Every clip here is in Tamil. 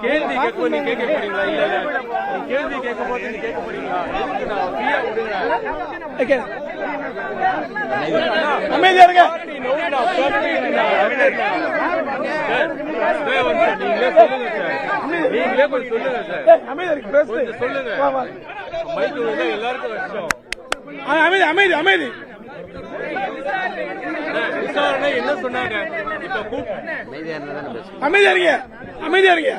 கேள்வி கேட்கும் நீ கேட்க போறீங்களா? இல்ல கேள்வி கேட்கும் போது நீ கேட்க போறீங்களா? அமைதியா இருங்க. நீங்களே கொஞ்சம் சொல்லுங்க சார். கொஞ்சம் சொல்லுங்க. மைக்கு எல்லாருக்கும் கஷ்டம். அமைதி அமைதி அமைதி. விசாரணை என்ன சொன்னாங்க? அமைதியா இருங்க. அமைதியா இருங்க.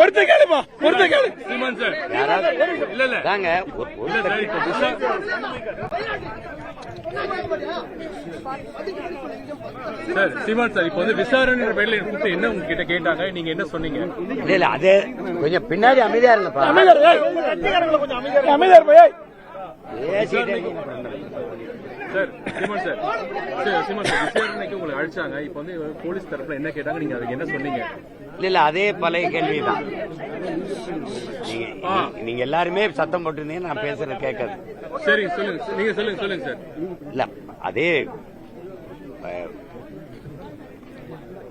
ஒருத்த கேளுப்பா. ஒருத்த கேளு. சீமான் சார் இல்ல இல்ல தாங்க சார் சீமான் சார் இப்ப வந்து விசாரணை பேர்ல கூப்பிட்டு என்ன உங்ககிட்ட கேட்டாங்க? நீங்க என்ன சொன்னீங்க? இல்ல அது கொஞ்சம் பின்னாடி அமைதியா இருங்கப்பா. அமைதியா இருப்பா. சார் சீமான் சார் சீமான் சார் விசாரணைக்கு உங்களை அழைச்சாங்க. இப்ப வந்து போலீஸ் தரப்புல என்ன கேட்டாங்க? நீங்க அதுக்கு என்ன சொன்னீங்க? இல்ல அதே பழைய கேள்விதான். நீங்க எல்லாருமே சத்தம் போட்டிருந்தீங்க, நான் பேசுறது கேட்காது. சரி சொல்லுங்க. நீங்க சொல்லுங்க சார். இல்ல அதே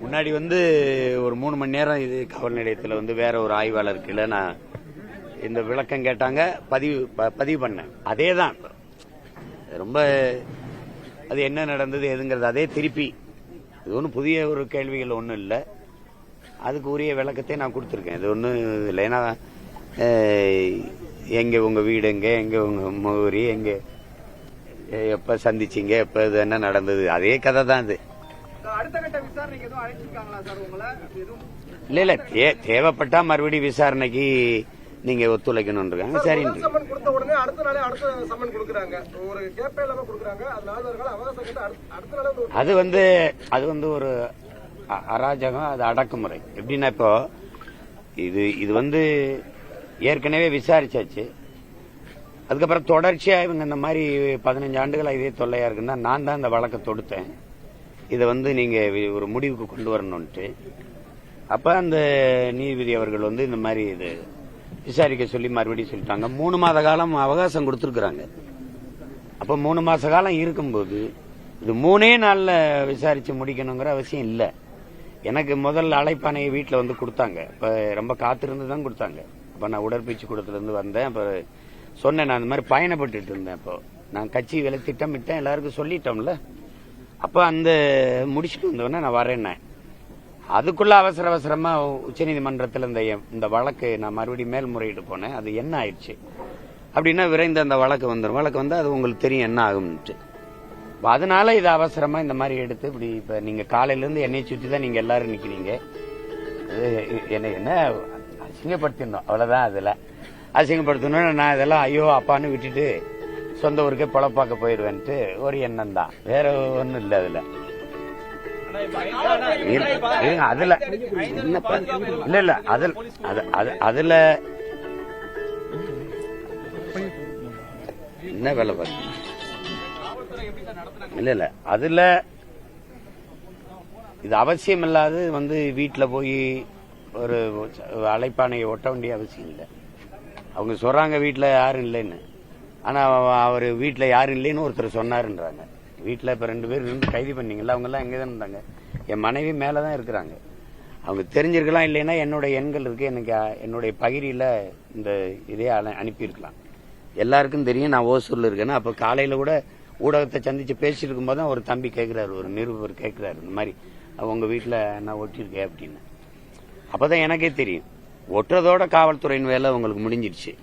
முன்னாடி வந்து ஒரு 3 மணி நேரம் இது காவல் நிலையத்தில் வந்து வேற ஒரு ஆய்வாளருக்கு நான் இந்த விளக்கம் கேட்டாங்க, பதிவு பண்ணேன். அதே தான் ரொம்ப அது என்ன நடந்தது எதுங்கிறது அதே திருப்பி இது ஒன்றும் புதிய ஒரு கேள்விகள் ஒன்றும் இல்லை. அதுக்கு உரிய விளக்கத்தை நான் கொடுத்துருக்கேன். இது ஒன்றும் இல்லை. ஏன்னா எங்க உங்க வீடு எங்க உங்க முகவரி எங்க எப்ப சந்திச்சீங்க எப்ப இது என்ன நடந்தது அதே கதை தான் இது. இல்ல இல்ல தேவைப்பட்டா மறுபடியும் விசாரணைக்கு நீங்க ஒத்துழைக்கணும் இருக்காங்க. சரி அது வந்து ஒரு அராஜகம், அது அடக்குமுறை. எப்படின்னா இப்போ இது வந்து ஏற்கனவே விசாரிச்சாச்சு. அதுக்கப்புறம் தொடர்ச்சியா இவங்க இந்த மாதிரி 15 ஆண்டுகளா இதே தொல்லையா இருக்குன்னா நான் தான் இந்த வழக்கை தொடுத்தேன். இதை வந்து நீங்க ஒரு முடிவுக்கு கொண்டு வரணும்ட்டு அப்ப அந்த நீதிபதி அவர்கள் வந்து இந்த மாதிரி இது விசாரிக்க சொல்லி மறுபடியும் சொல்லிட்டாங்க. 3 மாத காலம் அவகாசம் கொடுத்துருக்குறாங்க. அப்ப 3 மாச காலம் இருக்கும்போது இது 3 நாள்ல விசாரிச்சு முடிக்கணுங்கிற அவசியம் இல்லை. எனக்கு முதல் அழைப்பானையை வீட்டில் வந்து கொடுத்தாங்க. இப்ப ரொம்ப காத்திருந்து தான் கொடுத்தாங்க. அப்ப நான் உடற்பயிற்சி கூடத்துல இருந்து வந்தேன். அப்ப சொன்னேன் நான் இந்த மாதிரி பயணப்பட்டு இருந்தேன். இப்போ நான் கட்சி வேலை திட்டமிட்டேன், எல்லாருக்கும் சொல்லிட்டோம்ல. அப்ப அந்த முடிச்சுட்டு வந்தவொடனே நான் வரேன்னேன். அதுக்குள்ள அவசரமா உச்சநீதிமன்றத்தில் இந்த வழக்கு நான் மறுபடியும் மேல்முறையீடு போனேன். அது என்ன ஆயிடுச்சு அப்படின்னா விரைந்து அந்த வழக்கு வந்துடும். வழக்கு வந்து அது உங்களுக்கு தெரியும் என்ன ஆகும்ட்டு. அதனால இது அவசரமா இந்த மாதிரி எடுத்து இப்படி இப்ப நீங்க காலையில இருந்து என்னை சுற்றி தான் நீங்க எல்லாரும் நிக்கிறீங்க. என்ன அசிங்கப்படுத்திடணும் அவ்வளவுதான். அதுல அசிங்கப்படுத்தணும். நான் இதெல்லாம் ஐயோ அப்பான்னு விட்டுட்டு சொந்த ஊருக்கே பொழப்பாக்க போயிடுவேன்ட்டு ஒரு எண்ணம் தான், வேற ஒன்னும் இல்லை. அதுல இல்ல இல்ல அதுல என்ன வேலை பாருங்க. இல்ல அதுல இது அவசியம் இல்லாது வந்து வீட்டுல போய் ஒரு அழைப்பானையை ஒட்ட வேண்டிய அவசியம் இல்லை. அவங்க சொல்றாங்க வீட்டுல யாரும் இல்லைன்னு. ஆனா அவரு வீட்டுல யாரும் இல்லைன்னு ஒருத்தர் சொன்னாருன்றாங்க. வீட்டுல இப்ப 2 பேர் இருந்து கைது பண்ணீங்களா? அவங்க எல்லாம் எங்கதான் இருந்தாங்க? என் மனைவி மேலதான் இருக்கிறாங்க. அவங்க தெரிஞ்சிருக்கலாம். இல்லைன்னா என்னோட எண்கள் இருக்கு, எனக்கு என்னுடைய பகிரில இந்த இதே அனுப்பியிருக்கலாம். எல்லாருக்கும் தெரியும் நான் ஓசூர்ல இருக்கேன்னு. அப்ப காலையில கூட ஊடகத்தை சந்திச்சு பேசிட்டு இருக்கும் போதுதான் ஒரு தம்பி கேட்கிறாரு, ஒரு நிருபர் கேட்கிறாரு, இந்த மாதிரி உங்க வீட்டுல நான் ஒட்டிருக்கேன் அப்படின்னு. அப்பதான் எனக்கே தெரியும் ஒட்டுறதோட காவல்துறையின் வேலை உங்களுக்கு முடிஞ்சிடுச்சு.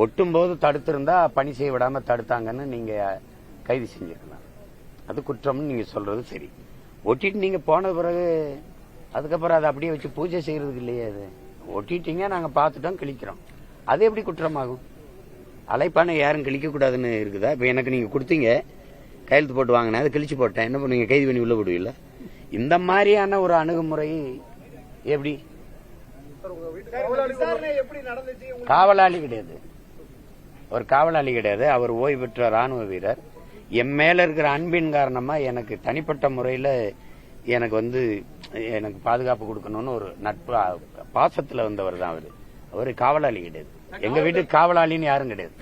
ஒட்டும் போது தடுத்திருந்தா பணி செய்ய விடாம தடுத்தாங்கன்னு நீங்க கைது செஞ்சிருக்கலாம். அது குற்றம்னு நீங்க சொல்றது சரி. ஒட்டிட்டு நீங்க போன பிறகு அதுக்கப்புறம் அதை அப்படியே வச்சு பூஜை செய்யறதுக்கு இல்லையே. அது ஒட்டிட்டீங்க, நாங்க பாத்துட்டோம், கிழிக்கிறோம். அது எப்படி குற்றமாகும்? அழைப்பான யாரும் கிழிக்க கூடாதுன்னு இருக்குதா? இப்ப எனக்கு நீங்க கொடுத்தீங்க, கையெழுத்து போட்டு வாங்கினேன், அதை கிழிச்சு போட்டேன், என்ன பண்ணுவீங்க? கைது பண்ணி உள்ள போடுவீங்கள? இந்த மாதிரியான ஒரு அணுகுமுறை எப்படி? காவலாளி கிடையாது, ஒரு காவலாளி கிடையாது. அவர் ஓய்வு பெற்ற ராணுவ வீரர். என் மேல இருக்கிற அன்பின் காரணமா எனக்கு தனிப்பட்ட முறையில எனக்கு வந்து எனக்கு பாதுகாப்பு கொடுக்கணும்னு ஒரு நட்பு பாசத்துல வந்தவர் தான் அவரு. அவரு காவலாளி கிடையாது. எங்க வீட்டுக்கு காவலாளின்னு யாரும் கிடையாது.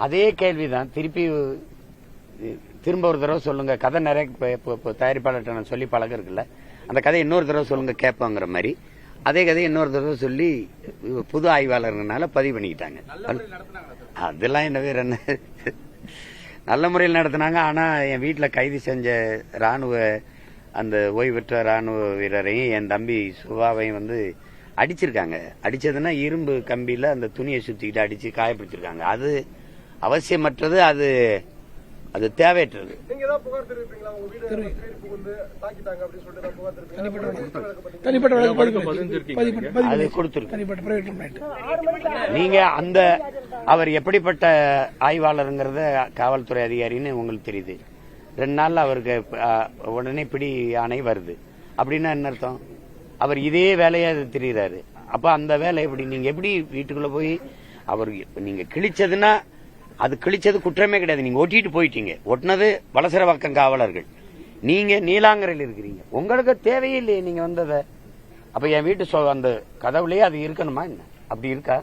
அதே கேள்விதான் திரும்ப ஒரு தடவை சொல்லுங்க. கதை நிறைய தயாரிப்பாளர்கிட்ட நான் சொல்லி பழக்கம் இருக்குல்ல, அந்த கதை இன்னொரு தடவை சொல்லுங்க கேட்பாங்கிற மாதிரி அதே கதையை இன்னொரு தடவை சொல்லி புது ஆய்வாளர்னால பதிவு பண்ணிக்கிட்டாங்க. அதெல்லாம் என்ன நல்ல முறையில் நடத்தினாங்க. ஆனா என் வீட்டுல கைது செஞ்ச அந்த ஓய்வு பெற்ற ராணுவ வீரரையும் என் தம்பி சுபாவையும் அடிச்சிருக்காங்க. அடிச்சதுன்னா இரும்பு கம்பியில அந்த துணியை சுத்திக்கிட்டு அடிச்சு காயப்படுத்திருக்காங்க. அது அவசியமற்றது, அது தேவையற்றது. அது கொடுத்திருக்கீங்க. நீங்க அவர் எப்படிப்பட்ட ஆய்வாளருங்கிறத காவல்துறை அதிகாரின்னு உங்களுக்கு தெரியுது. 2 நாள்ல அவருக்கு உடனே பிடி ஆணை வருது. அப்படின்னா என்ன அர்த்தம்? அவர் இதே வேலையா தெரியுறாரு. அப்ப அந்த வேலை நீங்க எப்படி வீட்டுக்குள்ள போய் நீங்க கிழிச்சதுன்னா அது கிழிச்சது குற்றமே கிடையாது. நீங்க ஒட்டிட்டு போயிட்டீங்க. ஒட்டினது வலசரவாக்கம் காவலர்கள். நீங்க நீலாங்கரையில் இருக்கிறீங்க. உங்களுக்கு தேவையே இல்லையே நீங்க வந்தத. அப்ப என் வீட்டு அந்த கதவுலயே அது இருக்கணுமா என்ன? அப்படி இருக்கா?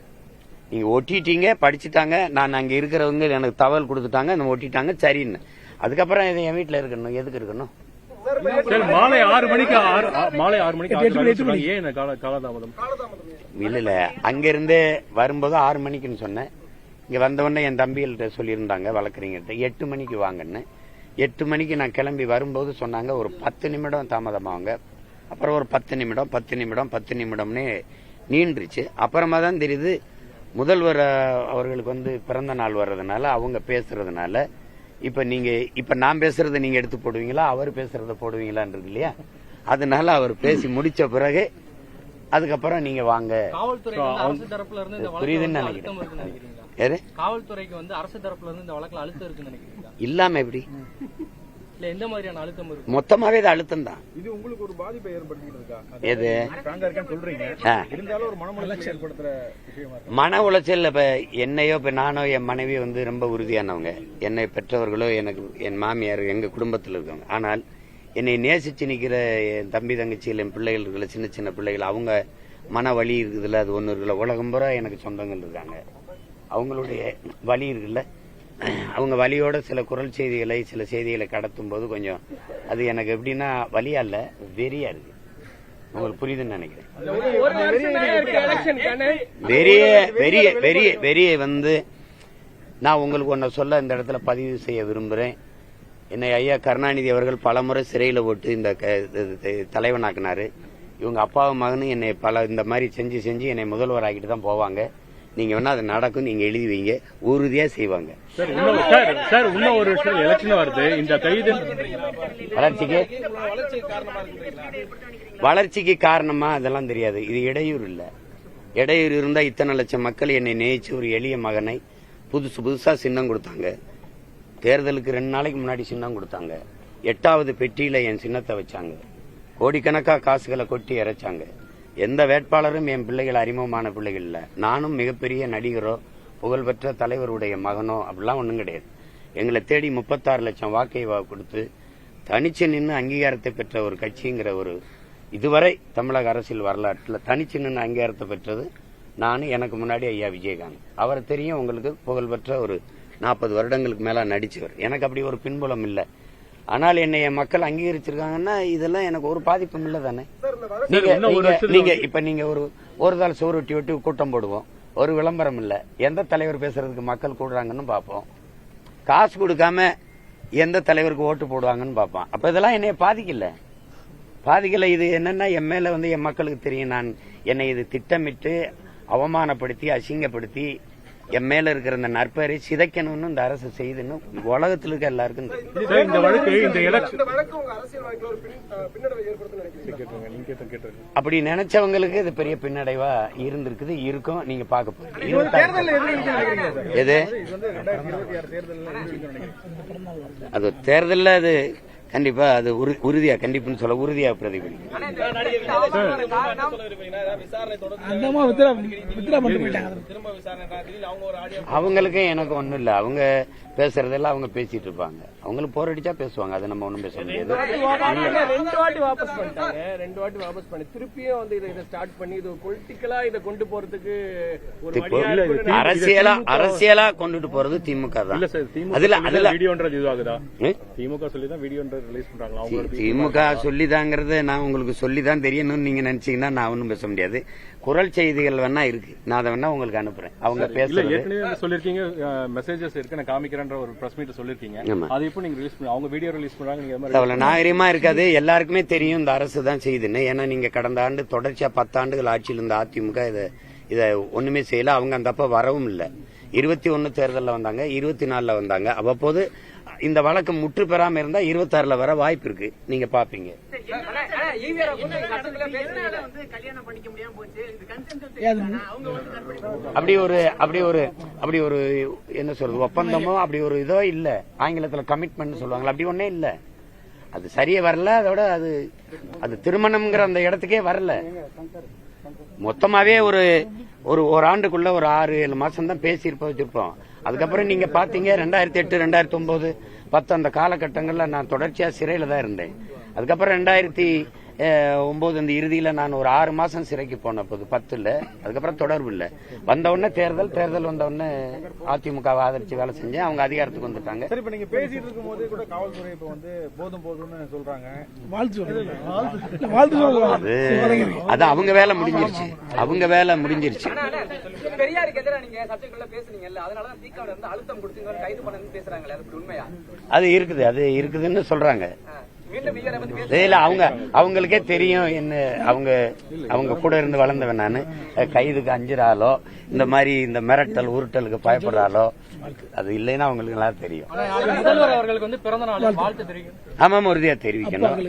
நீங்க ஒட்டிட்டீங்க, படிச்சுட்டாங்க, நான் அங்க இருக்கிறவங்க எனக்கு தகவல் கொடுத்துட்டாங்க, நம்ம ஒட்டிட்டாங்க, சரின்னு. அதுக்கப்புறம் இது என் வீட்டுல இருக்கணும். எதுக்கு இருக்கணும்? மாலை 6 மணிக்கு ஏன் காலதாமதம்? இல்ல அங்கிருந்து வரும்போது 6 மணிக்குன்னு சொன்னேன். இங்க வந்தவொடனே என் தம்பிகள்கிட்ட சொல்லியிருந்தாங்க வழக்கறிஞர்கிட்ட 8 மணிக்கு வாங்கன்னு. 8 மணிக்கு நான் கிளம்பி வரும்போது சொன்னாங்க ஒரு 10 நிமிடம் தாமதமாவாங்க. அப்புறம் ஒரு 10 நிமிடம்னே நீண்டுருச்சு. அப்புறமா தான் தெரியுது முதல்வர் அவர்களுக்கு பிறந்த நாள் வர்றதுனால அவங்க பேசுறதுனால இப்ப நான் பேசுறத நீங்க எடுத்து போடுவீங்களா, அவர் பேசுறத போடுவீங்களான்னு இருக்கு இல்லையா? அதனால அவர் பேசி முடிச்ச பிறகு அதுக்கப்புறம் நீங்க வாங்க. புரியுதுன்னு நினைக்கிறேன். காவல்துறைக்கு அரசு தரப்புல இருந்து இந்த வழக்குல அழுத்தம் இருக்குன்னு நினைக்கிறீங்களா? இல்லாம எப்படி? இல்ல எந்த மாதிரியான அழுத்தம் இருக்கு? மொத்தமாவே இது அழுத்தம் தான். இது உங்களுக்கு ஒரு பாதிப்பை ஏற்படுத்திட்டு எது சொல்றீங்க? இருந்தாலும் ஒரு மன உளைச்சல் ஏற்படுத்துற விஷயமா மன உளைச்சல். இப்ப என்னையோ நானோ என் மனைவி ரொம்ப உறுதியானவங்க. என்னை பெற்றவர்களோ என் மாமியார் எங்க குடும்பத்தில் இருக்கவங்க. ஆனால் என்னை நேசிச்சு நிக்கிற என் தம்பி தங்கச்சியில் என் பிள்ளைகள் இருக்குல்ல, சின்ன சின்ன பிள்ளைகள், அவங்க மன வலி இருக்குதுல்ல, அது ஒண்ணு இருக்குல்ல. உலகம் பூரா எனக்கு சொந்தங்கள் இருக்காங்க. அவங்களுடைய வலி இருக்குல்ல, அவங்க வலியோட சில குரல் செய்திகளை சில செய்திகளை கடத்தும் போது கொஞ்சம் அது எனக்கு எப்படின்னா வலியா இல்ல, வெறியா இருக்கு. உங்களுக்கு புரியுதுன்னு நினைக்கிறேன். வெறிய நான் உங்களுக்கு ஒன்ன சொல்ல இந்த இடத்துல பதிவு செய்ய விரும்புறேன். என்னை ஐயா கருணாநிதி அவர்கள் பலமுறை சிறையில போட்டு இந்த தலைவனாக்குனாரு. இவங்க அப்பாவும் மகனும் என்னை இந்த மாதிரி செஞ்சு என்னை முதல்வர் ஆக்கிட்டு தான் போவாங்க. நீங்க வேணா அது நடக்கும், நீங்க எழுதி வைங்க, உறுதியா செய்வாங்க. சார் இன்னும் ஒரு விஷயம், எலெக்ஷன் வருது. இந்த கைது வளர்ச்சிக்கு காரணமா அதெல்லாம் தெரியாது. இது இடையூறு இல்ல. இடையூறு இருந்தா இத்தனை லட்சம் மக்கள் என்னை நேயிச்சு ஒரு எளிய மகனை புதுசா சின்னம் கொடுத்தாங்க. தேர்தலுக்கு 2 நாளைக்கு முன்னாடி சின்னம் கொடுத்தாங்க. 8வது பெட்டியில என் சின்னத்தை வச்சாங்க. கோடிக்கணக்கா காசுகளை கொட்டி இறைச்சாங்க. எந்த வேட்பாளரும் என் பிள்ளைகள் அறிமுகமான பிள்ளைகள் இல்ல. நானும் மிகப்பெரிய நடிகரோ புகழ்பெற்ற தலைவருடைய மகனோ அப்படிலாம் ஒண்ணும் கிடையாது. எங்களை தேடி 36 லட்சம் வாக்கை கொடுத்து தனிச்சு நின்று அங்கீகாரத்தை பெற்ற ஒரு கட்சிங்கிற இதுவரை தமிழக அரசியல் வரலாற்றில் தனிச்சு நின்று அங்கீகாரத்தை பெற்றது நானும், எனக்கு முன்னாடி ஐயா விஜயகாந்த். அவர் தெரியும் உங்களுக்கு, புகழ்பெற்ற ஒரு 40 வருடங்களுக்கு மேல நடிச்சவர். எனக்கு அப்படி ஒரு பின்புலம் இல்லை. ஆனால் என்னை மக்கள் அங்கீகரிச்சிருக்காங்கன்னா இதெல்லாம் எனக்கு ஒரு பாதிப்பும் இல்லை தானே. நீங்க ஒரு தாள் சோறு விட்டு கூட்டம் போடுவோம், ஒரு விளம்பரம் இல்ல. எந்த தலைவர் பேசுறதுக்கு மக்கள் கூடுறாங்கன்னு பாப்போம். காசு கொடுக்காம எந்த தலைவருக்கு ஓட்டு போடுவாங்கன்னு பாப்பான். அப்ப இதெல்லாம் என்னைய பாதிக்கல. இது என்னன்னா என் மேல என் மக்களுக்கு தெரியும். என்னை இது திட்டமிட்டு அவமானப்படுத்தி அசிங்கப்படுத்தி என் மேல இருக்கிற இந்த நற்பெயரை சிதைக்கணும்னு இந்த அரசு செய்துன்னு உலகத்தில் இருக்க எல்லாருக்கும் அப்படி நினைச்சவங்களுக்கு இது பெரிய பின்னடைவா இருந்திருக்குது, இருக்கும். நீங்க பார்க்க போறீங்க. எது அது தேர்தலில் அது கண்டிப்பா அது உறுதியா கண்டிப்புன்னு சொல்ல உறுதியா பிரதிபலிக்கும். அந்தமா வித்ரா பண்ணிட்டு போயிட்டாங்க. அவங்களுக்கு எனக்கு ஒண்ணும் இல்ல, அவங்க பேசுறதெல்லாம் அவங்க பேசிட்டு இருப்பாங்க. அவங்களுக்கு போர் அடிச்சா பேசுவாங்க, அதை நம்ம ஒண்ணும் பேச முடியாது. 2 வாட்டி வாபஸ் பண்ணிட்டாங்க. 2 வாட்டி வாபஸ் பண்ணி திருப்பியும் வந்து இதை ஸ்டார்ட் பண்ணி இது பொலிட்டிக்கலா இதை கொண்டு போறதுக்கு ஒரு அரசியலா கொண்டுட்டு போறது திமுக தான். இல்ல சார், அதுல வீடியோன்றது இதுவாகுதா? திமுக சொல்லி தான் வீடியோன்றது ரிலீஸ் பண்றாங்களா? அவங்க திமுக சொல்லிதாங்கிறது நான் உங்களுக்கு சொல்லிதான் தெரியணும்னு நீங்க நினைச்சீங்கன்னா நான் ஒன்னும் பேச முடியாது. குரல் செய்திகள் வேணா இருக்கு, நான் அதை வேணா உங்களுக்கு அனுப்புறேன். அவங்க பேசுறது ஏற்கனவே சொல்லிருக்கீங்க, மெசேஜஸ் இருக்கு, நான் காமிக்கிறேன்ற ஒரு பிரஸ் மீட் சொல்லிருக்கீங்க. அது இப்போ நீங்க ரிலீஸ் பண்ணி அவங்க வீடியோ ரிலீஸ் பண்றாங்க. நீங்க அவ்வளவு நாகரிகமா இருக்காது. எல்லாருக்குமே தெரியும் இந்த அரசு தான் செய்யுதுன்னு. ஏன்னா நீங்க கடந்த ஆண்டு தொடர்ச்சியா 10 ஆண்டுகள் ஆட்சியில் இருந்த அதிமுக இதை ஒண்ணுமே செய்யல. அவங்க அந்த அப்ப வரவும் இல்ல. 21 தேர்தலில் வந்தாங்க, 24 வந்தாங்க. அவ்வப்போது இந்த வழக்கு முற்று பெறாம இருந்தா 26 வர வாய்ப்பு இருக்கு, நீங்க பாப்பீங்க. அப்படி ஒரு என்ன சொல்றது, ஒப்பந்தமோ அப்படி ஒரு இதோ இல்ல. ஆங்கிலத்துல கமிட்மெண்ட் சொல்லுவாங்க, அப்படி ஒன்னே இல்ல. அது சரியா வரல. அதோட அது திருமணம்ங்கிற அந்த இடத்துக்கே வரல. மொத்தமாவே ஒரு ஆண்டுக்குள்ள ஒரு 6-7 மாசம் தான் பேசி வச்சிருப்போம். அதுக்கப்புறம் நீங்க பாத்தீங்க 2008, 2009, 10 அந்த காலகட்டங்கள்ல நான் தொடர்ச்சியா சிறையில தான் இருந்தேன். அதுக்கப்புறம் 2009 இந்த இறுதியில நான் ஒரு 6 மாசம் சிறைக்கு போன போது 10ல. அதுக்கப்புறம் தொடர்பு இல்ல. வந்த உடனே தேர்தல் வந்த உடனே அதிமுகவை ஆதரிச்சு வேலை செஞ்சேன். அவங்க அதிகாரத்துக்கு வந்துட்டாங்க. சரி, இப்ப நீங்க பேசிட்டு இருக்கும் போது கூட காவல்துறை இப்ப வந்து போதும்னு சொல்றாங்க. அது அவங்க வேலை முடிஞ்சிருச்சு. பெரியாருக்கு எதிராக நீங்க சர்ச்சைக்குள்ள பேசுறீங்கல்ல, அதனாலதான் திகாவுல இருந்து அழுத்தம் கொடுத்து கைது பண்ணணும்னு பேசுறாங்களே, அது உண்மையா? அது இருக்குதுன்னு சொல்றாங்க. இல்ல, அவங்களுக்கே தெரியும். என்ன அவங்க கூட இருந்து வளர்ந்தவன் நானு. கைதுக்கு அஞ்சுறாலோ, இந்த மாதிரி இந்த மிரட்டல் உருட்டலுக்கு பயப்படுறாலோ அது இல்லைன்னா அவங்களுக்கு எல்லாம் தெரியும். முதல்வர் அவர்களுக்கு வந்து பிறந்த நாள் வாழ்த்து தெரியும். ஆமா, உறுதியா தெரிவிக்கணும்.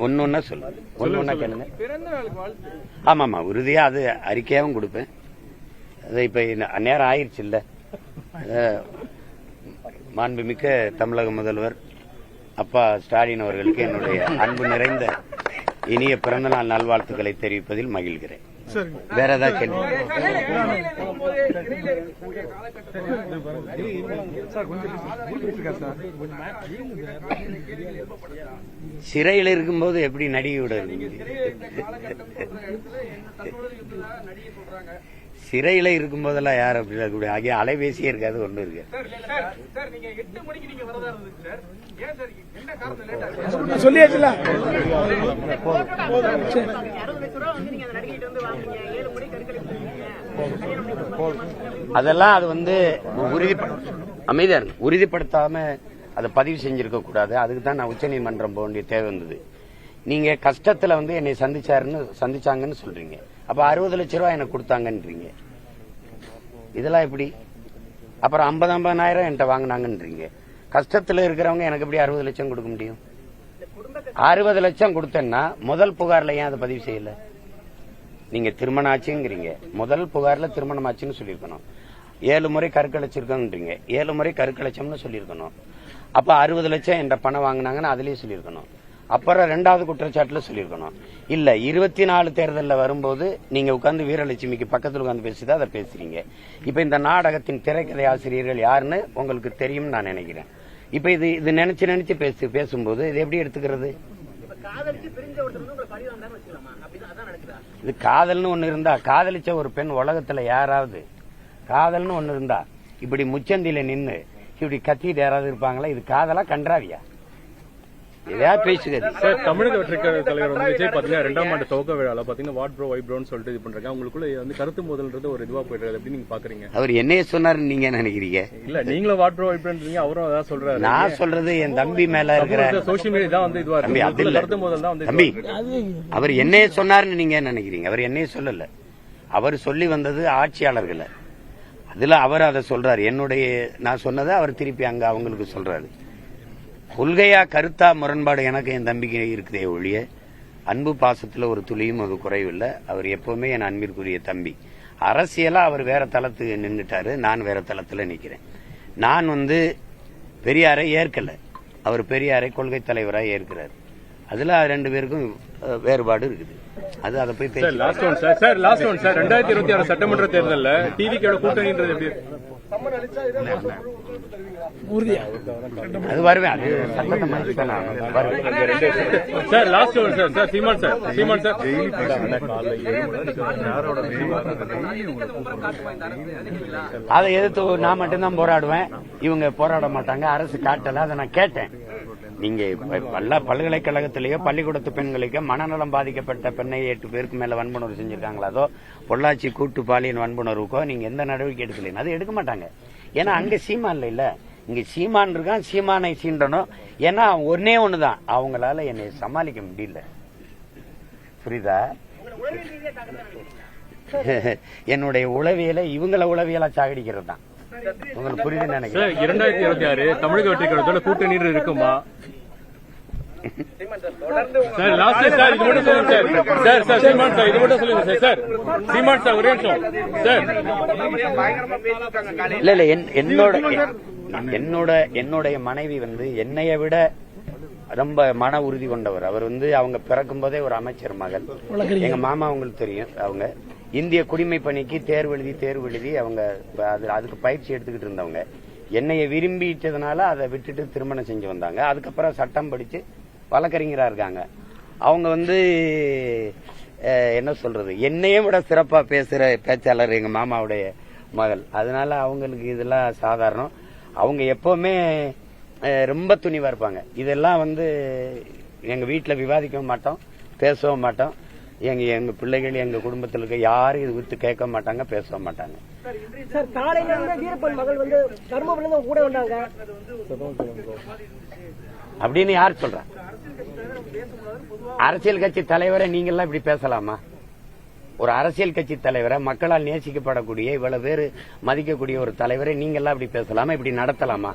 ஒன்னொன்னா சொல்லு, ஒன்னொன்னா கேளுங்க. ஆமாமா, உறுதியா அது அறிக்கையாவும் கொடுப்பேன். அது இப்ப நேரம் ஆயிடுச்சு இல்ல. மாண்புமிக்க தமிழக முதல்வர் அப்பா ஸ்டாலின் அவர்களுக்கு என்னுடைய அன்பு நிறைந்த இனிய பிறந்தநாள் நல்வாழ்த்துக்களை தெரிவிப்பதில் மகிழ்கிறேன். வேற ஏதாவது கேள்வி? சிறையில் இருக்கும்போது எப்படி நடிகை விட சிறையில இருக்கும் போதெல்லாம் யார் அப்படி இருக்கக்கூடிய ஆகிய அலைபேசியே இருக்காது, ஒண்ணு இருக்கு. சொல்லியாச்சுல. அதெல்லாம் அது வந்து உறுதிப்படுத்தாம அதை பதிவு செஞ்சிருக்க கூடாது. அதுக்கு தான் நான் உச்சநீதிமன்றம் போக வேண்டிய தேவை வந்தது. நீங்க கஷ்டத்துல வந்து என்னை சந்திச்சாங்கன்னு சொல்றீங்க. அப்ப 60 லட்சம் ரூபாய் எனக்கு கொடுத்தாங்கன்றீங்க. இதெல்லாம் எப்படி? அப்புறம் 50,000 என்கிட்ட வாங்கினாங்கன்றீங்க. கஷ்டத்துல இருக்கிறவங்க எனக்கு எப்படி 60 லட்சம் கொடுக்க முடியும்? 60 லட்சம் கொடுத்தேன்னா முதல் புகார்ல ஏன் அதை பதிவு செய்யல? நீங்க திருமணம் ஆச்சுங்கிறீங்க, முதல் புகார்ல திருமணம் ஆச்சுன்னு சொல்லியிருக்கணும். 7 முறை கருக்கலைச்சிருக்கோன்றீங்க, 7 முறை கருக்கலைச்சம்னு சொல்லியிருக்கணும். அப்ப 60 லட்சம் என்ற பணம் வாங்கினாங்கன்னு அதுலயே சொல்லியிருக்கணும். அப்புறம் 2வது குற்றச்சாட்டுல சொல்லியிருக்கணும். இல்ல 24 தேர்தலில் வரும்போது நீங்க உட்கார்ந்து வீரலட்சுமிக்கு பக்கத்தில் உட்கார்ந்து பேசிதான் அதை பேசுறீங்க. இப்ப இந்த நாடகத்தின் திரைக்கதை ஆசிரியர்கள் யாருன்னு உங்களுக்கு தெரியும் நான் நினைக்கிறேன். இப்ப இது நினைச்சு பேசும்போது இது எப்படி எடுத்துக்கிறது? இது காதல்னு ஒண்ணு இருந்தா, காதலிச்ச ஒரு பெண் உலகத்துல யாராவது காதல்னு ஒண்ணு இருந்தா இப்படி முச்சந்தில நின்னு இப்படி கத்திட்டு யாராவது இருப்பாங்களா? இது காதலா கன்றாவியா? தமிழக வெற்றிக்கழக தலைவர் வந்து விஜய் பாத்தீங்கன்னா 2ஆம் ஆண்டு துவக்க விழால பாத்தீங்கன்னா வாட் ப்ரோ வை ப்ரோன்னு சொல்லிட்டு இது பண்றாங்க. உங்களுக்குள்ள வந்து கருத்து மோதல்ன்றது ஒரு இதுவா போயிட்டு எப்படி நீங்க பாக்குறீங்க? அவர் என்னைய சொன்னாருன்னு நீங்க நினைக்கிறீங்க? இல்ல, நீங்களும் வாட் ப்ரோ வை ப்ரோன்றீங்க, அவரும் அதான் சொல்றாரு. நான் சொல்றது என் தம்பி மேல இருக்கிற சோசியல் மீடியா தான் வந்து இதுவா இருக்கு. கருத்து மோதல் தான் வந்து தம்பி. அவர் என்னைய சொன்னாருன்னு நீங்க நினைக்கிறீங்க? அவர் என்னைய சொல்லல. அவர் சொல்லி வந்தது ஆட்சியாளர்களை. அதுல அவர் அதை சொல்றாரு. நான் சொன்னதை அவர் திருப்பி அங்க அவங்களுக்கு சொல்றாரு. கொள்கையா கருத்தா முரண்பாடு எனக்கு என் தம்பிக்கு இருக்குதே ஒழிய அன்பு பாசத்துல ஒரு துளியும் அது குறைவில்லை. அவர் எப்பவுமே என் அன்பிற்குரிய தம்பி. அரசியலா அவர் வேற தளத்துக்கு நின்றுட்டாரு, நான் வேற தளத்துல நிக்கிறேன். நான் பெரியாரை ஏற்கல, அவர் பெரியாரை கொள்கை தலைவராக ஏற்கிறார். அதுல 2 பேருக்கும் வேறுபாடு இருக்குது. அது அதை போய் பேச. லாஸ்ட் ஒன் சார் 2026 சட்டமன்ற தேர்தலில் டிவிக்கோட கூட்டணின்றது எப்படி? உறுதியா அது வருவேன், அது சட்டத்தை மதிச்சு நான் வருவேன். சார் லாஸ்ட் ஒன் சார் சீமான் சார் அதை எதிர்த்து நான் மட்டும்தான் போராடுவேன், இவங்க போராட மாட்டாங்க. அரசு காட்டல, அதை நான் கேட்டேன். நீங்க பல்கலைக்கழகத்திலேயோ பள்ளிக்கூடத்து பெண்களுக்கோ மனநலம் பாதிக்கப்பட்ட பெண்ணை 8 பேருக்கு மேல வன்புணர்வு செஞ்சிருக்காங்களா, அதோ பொள்ளாச்சி கூட்டு பாலியல் வன்புணர்வுக்கோ நீங்க எந்த நடவடிக்கை எடுக்கல, அது எடுக்க மாட்டாங்க. ஏன்னா அங்க சீமான் இல்ல, இங்க சீமான் இருக்கான். சீமானை சீண்டணும். ஏன்னா ஒன்னே ஒண்ணுதான், அவங்களால என்னை சமாளிக்க முடியல. புரியுதா? என்னுடைய உளவியலை இவங்கள உளவியலா சாகடிக்கிறது தான். உங்களுக்கு புரியுதுன்னு நினைக்கிறேன். 2026 தமிழக வெற்றி கழகத்தோட கூட்டணி இருக்குமா சார்? லாஸ்ட் சார் இது மட்டும் சொல்லுங்க சார் சீமான் சார் இது மட்டும் சொல்லுங்க சார் சீமான் சார் ஒரே நிமிஷம் சார். இல்ல என்னுடைய மனைவி என்னைய விட ரொம்ப மன உறுதி கொண்டவர். அவர் அவங்க பிறக்கும் போதே ஒரு அமைச்சர் மகள். எங்க மாமா உங்களுக்கு தெரியும், அவங்க இந்திய குடிமை பணிக்கு தேர்வு எழுதி அவங்க அதுக்கு பயிற்சி எடுத்துக்கிட்டு இருந்தவங்க. என்னைய விரும்பிட்டதுனால அதை விட்டுட்டு திருமணம் செஞ்சு வந்தாங்க. அதுக்கப்புறம் சட்டம் படிச்சு வழக்கறிஞரா இருக்காங்க. அவங்க என்ன சொல்றது, என்னையும் விட சிறப்பா பேசுற பேச்சாளர் எங்க மாமாவுடைய மகள். அதனால அவங்களுக்கு இதெல்லாம் சாதாரணம். அவங்க எப்பவுமே ரொம்ப துணிவா இருப்பாங்க. இதெல்லாம் எங்க வீட்டுல விவாதிக்கவும் மாட்டோம், பேசவும் மாட்டோம். எங்க பிள்ளைகள் எங்க குடும்பத்தில் இருக்க யாரும் இது விட்டு கேட்க மாட்டாங்க, பேசவும் மாட்டாங்க. சார் காலையில இருந்து வீரப்பன் மகள் தர்மபுரியில கூட வந்தாங்க அப்படின்னு யார் சொல்றா? அரசியல் கட்சி தலைவரை நீங்க எல்லாம் இப்படி பேசலாமா? ஒரு அரசியல் கட்சி தலைவரை, மக்களால் நேசிக்கப்படக்கூடிய இவ்வளவு பேரு மதிக்கக்கூடிய ஒரு தலைவரை நீங்க எல்லாம் இப்படி பேசலாமா? இப்படி நடத்தலாமா?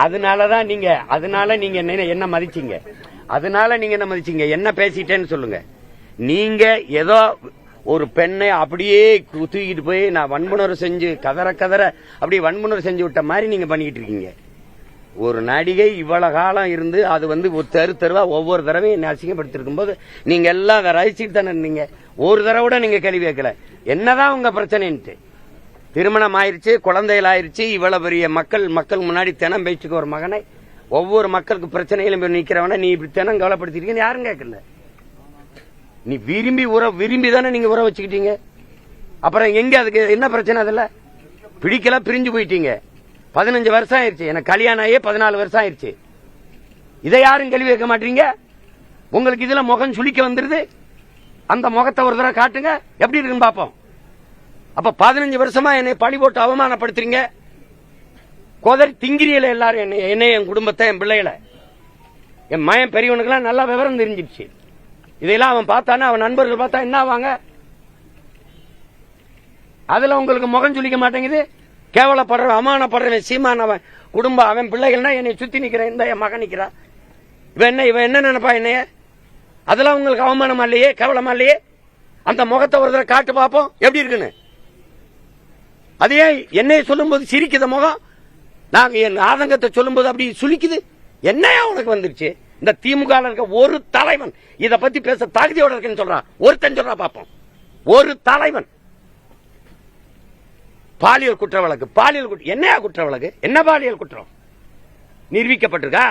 அதனால நீங்க என்ன மதிச்சீங்க? அதனால நீங்க என்ன மதிச்சீங்க? என்ன பேசிட்டேன்னு சொல்லுங்க. நீங்க ஏதோ ஒரு பெண்ணை அப்படியே தூக்கிட்டு போய் நான் வன்புணர்வு செஞ்சு கதற அப்படி வன்புணர்வு செஞ்சு விட்ட மாதிரி நீங்க பண்ணிக்கிட்டு இருக்கீங்க. ஒரு நடிகை இவ்வளவு காலம் இருந்து அது தெருவா ஒவ்வொரு தடவையும் அசிங்கப்படுத்திருக்கும் போது நீங்க எல்லாம் அதை ரசிச்சுட்டு தானே இருந்தீங்க. ஒரு தடவை கூட நீங்க கேள்வி கேட்கல. என்னதான் உங்க பிரச்சனைன்ட்டு. திருமணம் ஆயிருச்சு, குழந்தைகள் ஆயிருச்சு, இவ்வளவு பெரிய மக்கள் முன்னாடி தினம் பேச்சுக்கு ஒரு மகனை, ஒவ்வொரு மக்களுக்கு பிரச்சனையிலும் நிக்கிறவன நீ இப்படி தினம் கவலைப்படுத்திருக்கீங்க யாரும் கேட்கல. நீ விரும்பி தானே நீங்க உறவு வச்சுக்கிட்டீங்க. அப்புறம் எங்க அதுக்கு என்ன பிரச்சனை? அதுல பிடிக்கல, பிரிஞ்சு போயிட்டீங்க. 15 வருஷம் ஆயிருச்சு. எனக்கு கல்யாணம் ஆகியே 14 வருஷம் ஆயிருச்சு. இதை யாரும் கேள்வி கேட்க மாட்டீங்க. உங்களுக்கு இதுல முகம் சுளிக்க வந்துருது. அந்த முகத்தை ஒரு தடவை காட்டுங்க, எப்படி இருக்குன்னு பாப்போம். அப்ப 15 வருஷமா என்னை பழி போட்டு அவமானப்படுத்துறீங்க. கோதரி திங்கிரியில எல்லாரும் என்னை என் குடும்பத்தை, என் பிள்ளைகளை, என் மயன் பெரியவனுக்கெல்லாம் நல்லா விவரம் தெரிஞ்சிருச்சு. இதெல்லாம் அவன் பார்த்தானே, அவன் நண்பர்கள் பார்த்தா என்ன ஆவாங்க? அதுல உங்களுக்கு முகம் சொல்லிக்க மாட்டேங்குது. கேவலப்படுற, அவமானப்படுறவன் சீமான், அவன் குடும்பம், அவன் பிள்ளைகள்னா என்னை சுத்தி நிக்கிறேன். இந்த என் மகன் நிக்கிறா, இவன் என்ன நினைப்பா என்னைய? அதெல்லாம் உங்களுக்கு அவமானமா இல்லையே, கேவலமா இல்லையே? அந்த முகத்தை ஒரு தடவை காட்டு பார்ப்போம் எப்படி இருக்குன்னு. அதையே என்னைய சொல்லும் போது சிரிக்குத முகம், நாங்க என் ஆதங்கத்தை சொல்லும் போது அப்படி சுளிக்குது. என்னையா உனக்கு வந்துருச்சு? இந்த திமுக இருக்க ஒரு தலைவன் இத பத்தி பேச தகுதியோட இருக்குன்னு சொல்றான். ஒருத்தன் சொல்றா பாப்போம். ஒரு தலைவன் பாலியல் குற்ற வழக்கு, என்னையா குற்ற வழக்கு? என்ன பாலியல் குற்றம் நிரூபிக்கப்பட்டிருக்கா?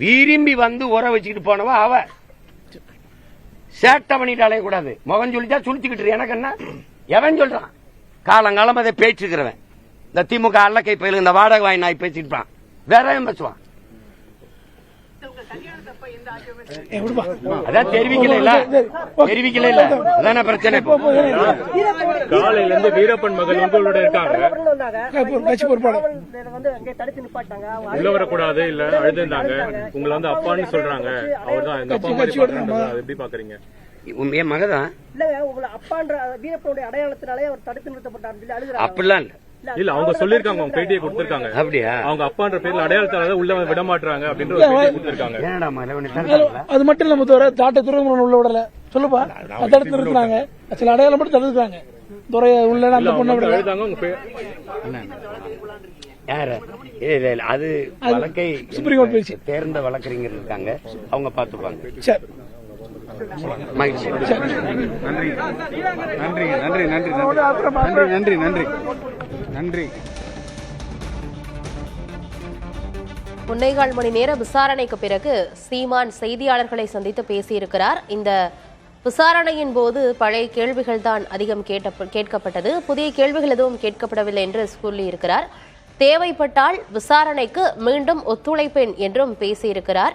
விரும்பி உற வச்சுக்கிட்டு போனவா அவ. சேட்டை பண்ணிட்டு அலையக்கூடாது. முகம் சொல்லிட்டா சுழிச்சுக்கிட்டு எனக்கு என்ன? எவன் சொல்றான்? காலங்காலம் அதை பேச்சுக்கிறவன். இந்த திமுக அல்லக்கை பயில இந்த வாடகை வாய் நாய் பேசிட்டு வேற பேசுவான். அதான் தெரிவிக்கல, அதான பிரச்சனை. காலையில இருந்து வீரப்பன் மகள் உங்களோட இருக்காங்க, உள்ள வரக்கூடாது இல்ல அழுதுந்தாங்க, உங்களை அப்பான்னு சொல்றாங்க. அவர் தான் எங்க அப்பா மாதிரி எப்படி பாக்குறீங்க? என் மகதான் இல்ல, உங்களை அப்பான்ற வீரப்பனுடைய அடையாளத்தினாலே அவர் தடுத்து நிறுத்தப்பட்டார். அப்படிலாம் இல்ல, இல்ல அவங்க சொல்லிருக்காங்க, அவங்க பேட்டியை கொடுத்திருக்காங்க. அப்படியா? அவங்க அப்பான்ற பேர்ல அடையாளத்தால உள்ள விட மாட்டாங்க அப்படின்ற ஒரு பேட்டியை கொடுத்திருக்காங்க. என்னடா மலை அது மட்டும் இல்ல முத்தவர தாட்டை துறைமுகம் உள்ள விடல சொல்லுப்பா அந்த இடத்துல நிறுத்தினாங்க. சில அடையாளம் மட்டும் தடுத்துட்டாங்க. துறைய உள்ள அந்த பொண்ணை விடல. எழுதாங்க உங்க பேர் யாரு? இல்ல அது வழக்கை சுப்ரீம் கோர்ட் பேச்சு. தேர்ந்த வழக்கறிஞர் இருக்காங்க, அவங்க பாத்துப்பாங்க. சரி மகிழ்ச்சி. நன்றி நன்றி நன்றி நன்றி நன்றி நன்றி நன்றி நன்றி. 1.25 மணி நேர விசாரணைக்கு பிறகு சீமான் செய்தியாளர்களை சந்தித்து பேசியிருக்கிறார். இந்த விசாரணையின் போது பழைய கேள்விகள் தான் அதிகம் கேட்கப்பட்டது, புதிய கேள்விகள் எதுவும் கேட்கப்படவில்லை என்று சொல்லியிருக்கிறார். தேவைப்பட்டால் விசாரணைக்கு மீண்டும் ஒத்துழைப்பேன் என்றும் பேசியிருக்கிறார்.